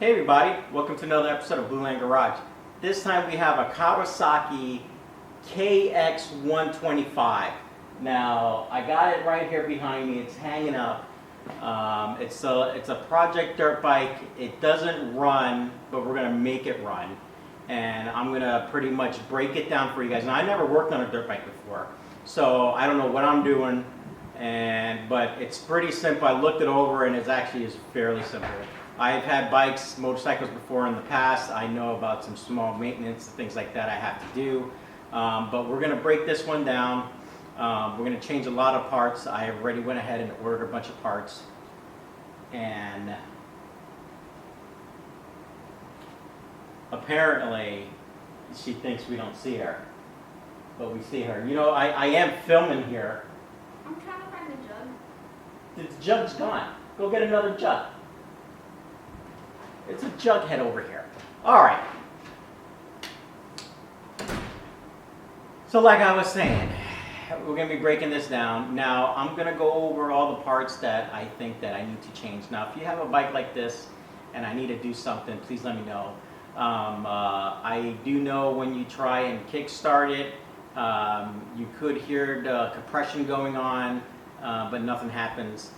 Hey everybody, welcome to another episode of Blue Land Garage. This time we have a Kawasaki KX125. Now, I got it right here behind me, it's hanging up. It's a project dirt bike. It doesn't run, but we're gonna make it run. And I'm gonna pretty much break it down for you guys. Now, I never worked on a dirt bike before, so I don't know what I'm doing, but it's pretty simple. I looked it over and it actually is fairly simple. I've had bikes, motorcycles before in the past. I know about some small maintenance and things like that I have to do. But we're gonna break this one down. We're gonna change a lot of parts. I already went ahead and ordered a bunch of parts. And apparently she thinks we don't see her, but we see her. You know, I am filming here. I'm trying to find the jug. The jug's gone. Go get another jug. It's a jug head over here. All right. So like I was saying, we're going to be breaking this down. Now, I'm going to go over all the parts that I think that I need to change. Now, if you have a bike like this and I need to do something, please let me know. I do know when you try and kickstart it, you could hear the compression going on, but nothing happens.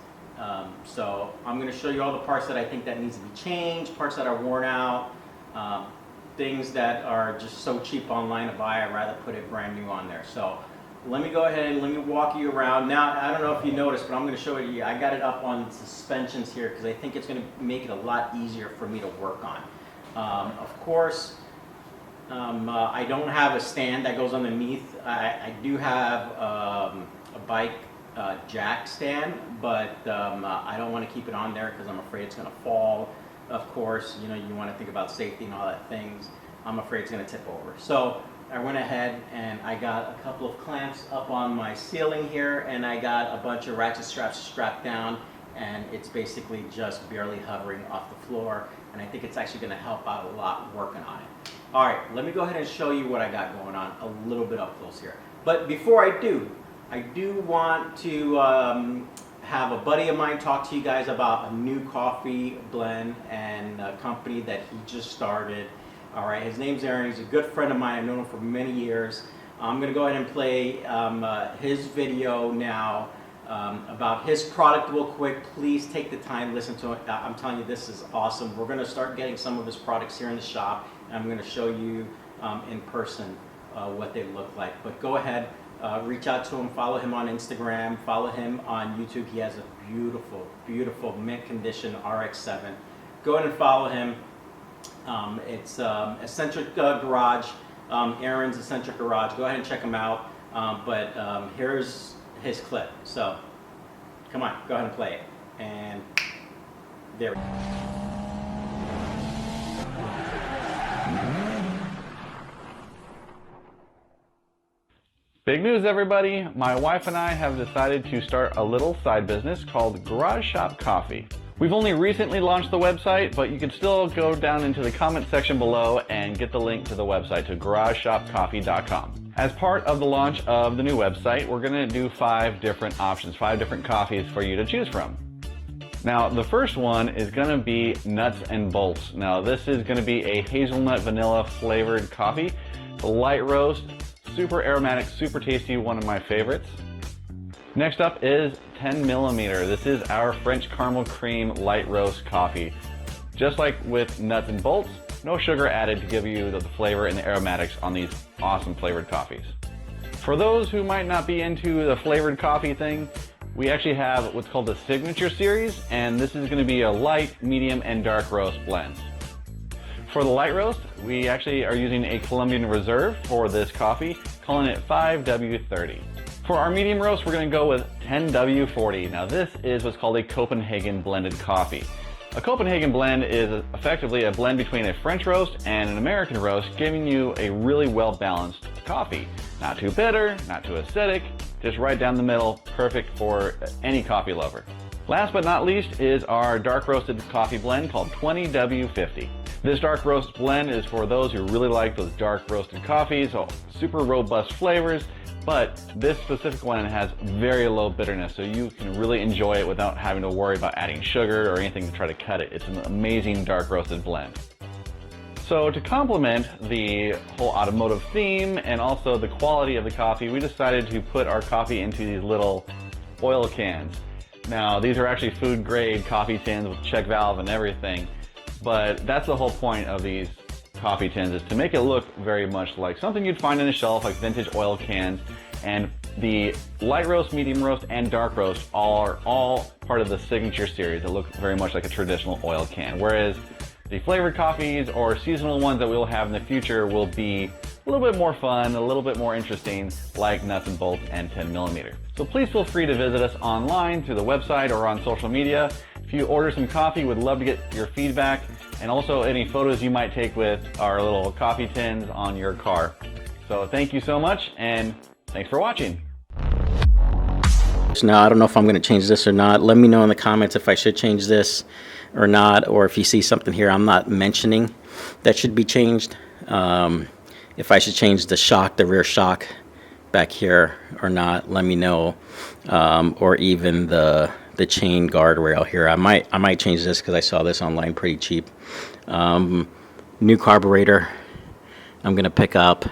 So I'm going to show you all the parts that I think that needs to be changed, parts that are worn out, things that are just so cheap online to buy. I'd rather put it brand new on there. So let me go ahead and let me walk you around. Now, I don't know if you noticed, but I'm going to show you. I got it up on suspensions here because I think it's going to make it a lot easier for me to work on. Of course, I don't have a stand that goes underneath. I do have a bike jack stand, but I don't want to keep it on there because I'm afraid it's going to fall. Of course, you know, you want to think about safety and all that things. I'm afraid it's going to tip over. So I went ahead and I got a couple of clamps up on my ceiling here, and I got a bunch of ratchet straps strapped down, and it's basically just barely hovering off the floor, and I think it's actually going to help out a lot working on it. All right, let me go ahead and show you what I got going on a little bit up close here. But before I do want to have a buddy of mine talk to you guys about a new coffee blend and a company that he just started. All right, his name's Aaron. He's a good friend of mine. I've known him for many years. I'm going to go ahead and play his video now about his product real quick. Please take the time, listen to it. I'm telling you, this is awesome. We're going to start getting some of his products here in the shop, and I'm going to show you in person what they look like. But go ahead. Reach out to him, follow him on Instagram, follow him on YouTube. He has a beautiful, beautiful mint condition RX-7. Go ahead and follow him. It's Eccentric Garage, Aaron's Eccentric Garage. Go ahead and check him out. But here's his clip. So come on, go ahead and play it. And there we go. Big news, everybody. My wife and I have decided to start a little side business called Garage Shop Coffee. We've only recently launched the website, but you can still go down into the comment section below and get the link to the website to garageshopcoffee.com. As part of the launch of the new website, we're going to do 5 different options, 5 different coffees for you to choose from. Now, the first one is going to be Nuts and Bolts. Now, this is going to be a hazelnut vanilla flavored coffee, light roast, super aromatic, super tasty, one of my favorites. Next up is 10 millimeter. This is our French caramel cream light roast coffee. Just like with Nuts and Bolts, no sugar added to give you the flavor and the aromatics on these awesome flavored coffees. For those who might not be into the flavored coffee thing, we actually have what's called the Signature Series, and this is going to be a light, medium, and dark roast blends. For the light roast, we actually are using a Colombian Reserve for this coffee, calling it 5W30. For our medium roast, we're going to go with 10W40. Now this is what's called a Copenhagen blended coffee. A Copenhagen blend is effectively a blend between a French roast and an American roast, giving you a really well-balanced coffee. Not too bitter, not too acidic, just right down the middle, perfect for any coffee lover. Last but not least is our dark roasted coffee blend called 20W50. This dark roast blend is for those who really like those dark roasted coffees, so super robust flavors, but this specific one has very low bitterness, so you can really enjoy it without having to worry about adding sugar or anything to try to cut it. It's an amazing dark roasted blend. So to complement the whole automotive theme and also the quality of the coffee, we decided to put our coffee into these little oil cans. Now, these are actually food grade coffee tins with check valve and everything, but that's the whole point of these coffee tins, is to make it look very much like something you'd find on a shelf, like vintage oil cans. And the light roast, medium roast, and dark roast are all part of the signature series that look very much like a traditional oil can, whereas the flavored coffees or seasonal ones that we'll have in the future will be a little bit more fun, a little bit more interesting, like nuts and bolts and 10mm. So please feel free to visit us online through the website or on social media. If you order some coffee, we'd love to get your feedback and also any photos you might take with our little coffee tins on your car. So thank you so much, and thanks for watching. Now, I don't know if I'm going to change this or not. Let me know in the comments if I should change this or not, or if you see something here I'm not mentioning that should be changed. If I should change the shock, the rear shock back here or not, let me know. Or even the chain guardrail here. I might change this because I saw this online pretty cheap. New carburetor I'm going to pick up.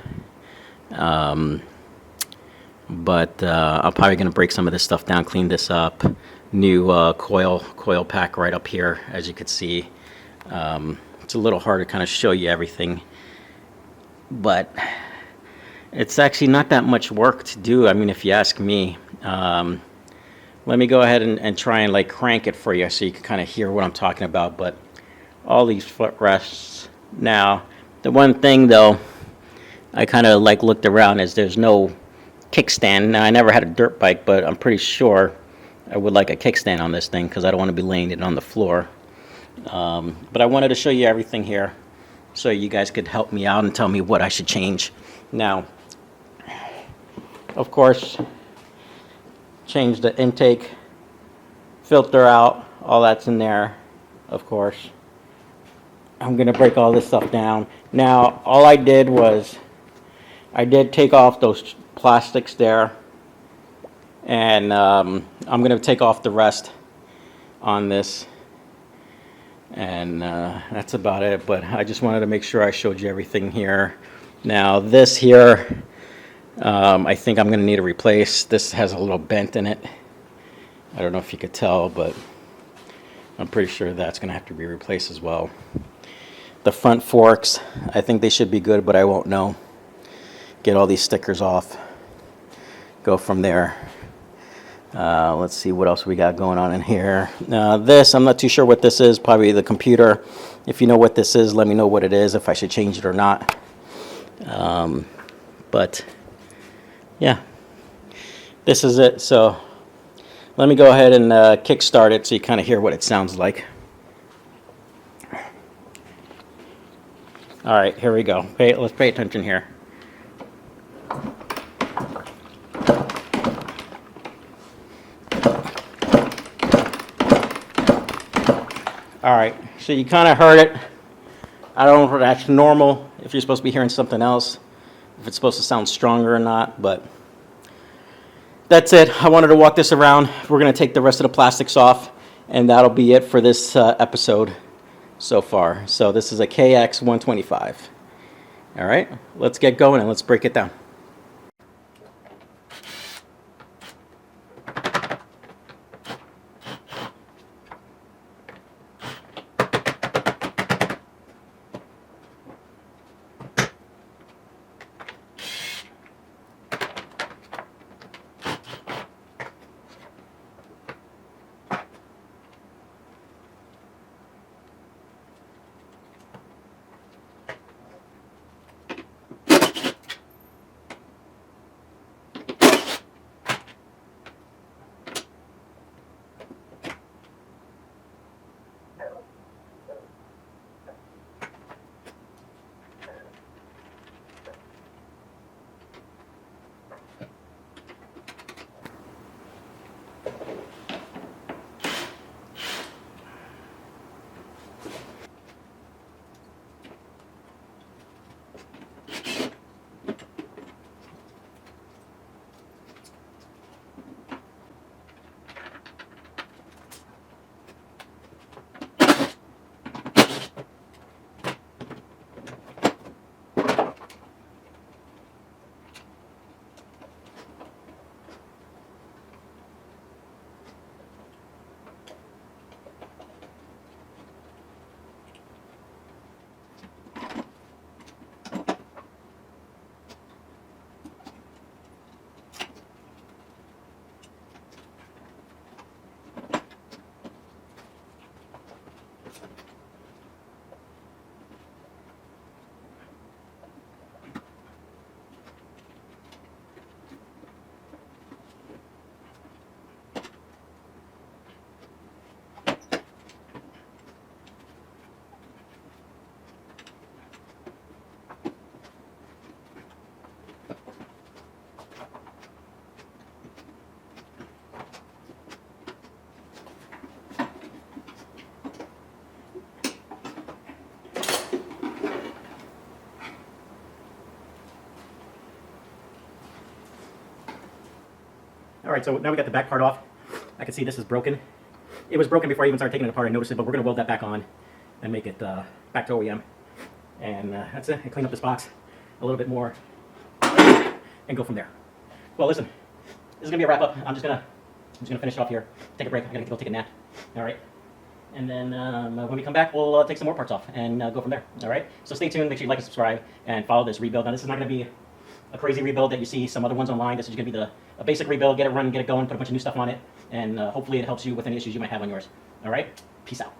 But I'm probably going to break some of this stuff down, clean this up. New coil pack right up here, as you can see. It's a little hard to kind of show you everything, but it's actually not that much work to do. I mean, if you ask me. Let me go ahead and try and like crank it for you so you can kind of hear what I'm talking about. But all these footrests. Now, the one thing though, I kind of like looked around, is there's no kickstand. Now, I never had a dirt bike, but I'm pretty sure I would like a kickstand on this thing because I don't want to be laying it on the floor. But I wanted to show you everything here so you guys could help me out and tell me what I should change. Now, of course, change the intake filter out. All that's in there, of course. I'm going to break all this stuff down. Now, all I did was I did take off those plastics there, and I'm going to take off the rest on this, and that's about it. But I just wanted to make sure I showed you everything here. Now, this here, I think I'm going to need to replace. This has a little bent in it. I don't know if you could tell, but I'm pretty sure that's going to have to be replaced as well. The front forks, I think they should be good, but I won't know. Get all these stickers off. Go from there. Let's see what else we got going on in here. This, I'm not too sure what this is. Probably the computer. If you know what this is, let me know what it is, if I should change it or not. But yeah, this is it. So let me go ahead and kickstart it so you kind of hear what it sounds like. All right, here we go. Let's pay attention here. All right, so you kind of heard it. I don't know if that's normal, if you're supposed to be hearing something else, if it's supposed to sound stronger or not, but that's it. I wanted to walk this around. We're going to take the rest of the plastics off, and that'll be it for this episode so far. So this is a KX125. All right, let's get going and let's break it down. right, so now we got the back part off. I can see this is broken. It was broken before I even started taking it apart. I noticed it, but we're going to weld that back on and make it back to OEM. And that's it. And clean up this box a little bit more and go from there. Well, listen, this is going to be a wrap up. I'm just gonna finish it off here. Take a break. I'm going to go take a nap. All right. And then when we come back, we'll take some more parts off and go from there. All right. So stay tuned. Make sure you like and subscribe and follow this rebuild. Now, this is not going to be a crazy rebuild that you see some other ones online. This is going to be a basic rebuild. Get it running, get it going, put a bunch of new stuff on it, and hopefully it helps you with any issues you might have on yours. All right. Peace out.